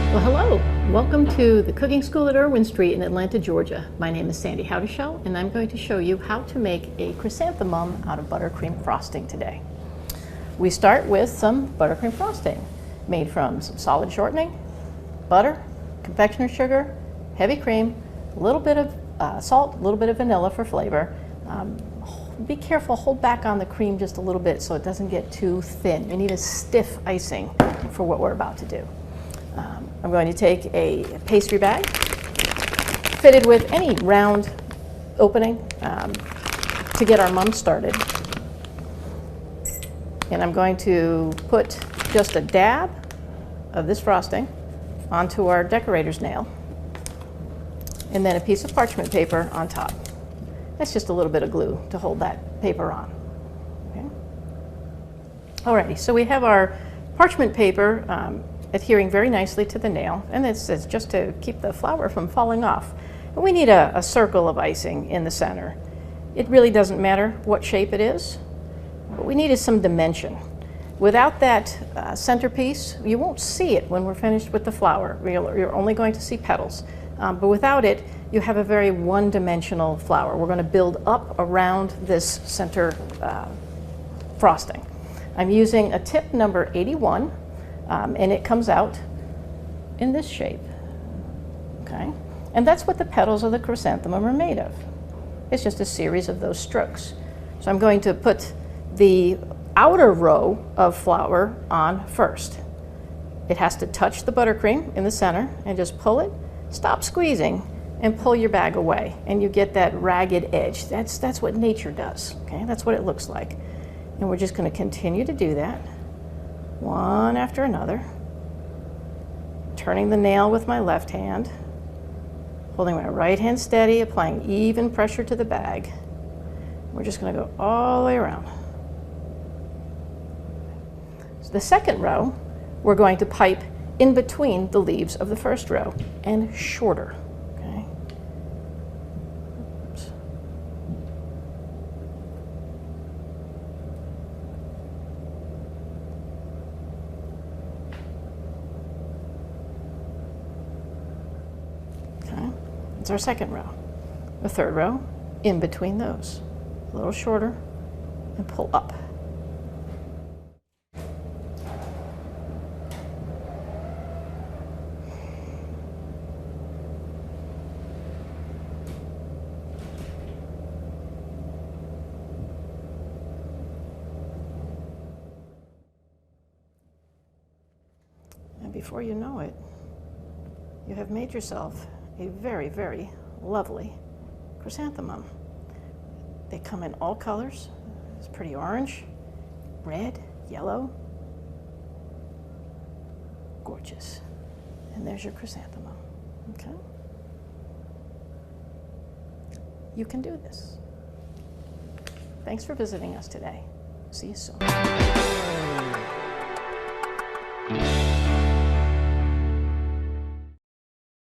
Well, hello. Welcome to the cooking school at Irwin Street in Atlanta, Georgia. My name is Sandy Howdeshell, and I'm going to show you how to make a chrysanthemum out of buttercream frosting today. We start with some buttercream frosting made from some solid shortening, butter, confectioner's sugar, heavy cream, a little bit of salt, a little bit of vanilla for flavor. Be careful, hold back on the cream just a little bit so it doesn't get too thin. You need a stiff icing for what we're about to do. I'm going to take a pastry bag fitted with any round opening to get our mum started. And I'm going to put just a dab of this frosting onto our decorator's nail, and then a piece of parchment paper on top. That's just a little bit of glue to hold that paper on. Okay. Alrighty, so we have our parchment paper adhering very nicely to the nail, and it's just to keep the flour from falling off. And we need a circle of icing in the center. It really doesn't matter what shape it is. What we need is some dimension. Without that centerpiece, you won't see it when we're finished with the flower. You're only going to see petals. But without it, you have a very one-dimensional flower. We're going to build up around this center frosting. I'm using a tip number 81, and it comes out in this shape. Okay? And that's what the petals of the chrysanthemum are made of. It's just a series of those strokes. So I'm going to put the outer row of flour on first. It has to touch the buttercream in the center, and just pull it, stop squeezing, and pull your bag away, and you get that ragged edge. That's what nature does, okay? That's what it looks like. And we're just going to continue to do that, one after another, turning the nail with my left hand, holding my right hand steady, applying even pressure to the bag. We're just going to go all the way around. So the second row, we're going to pipe in between the leaves of the first row and shorter. Okay. Oops. Okay. It's our second row. The third row, in between those, a little shorter, and pull up. And before you know it, you have made yourself a very, very lovely chrysanthemum. They come in all colors. It's pretty orange, red, yellow. Gorgeous. And there's your chrysanthemum. Okay? You can do this. Thanks for visiting us today. See you soon.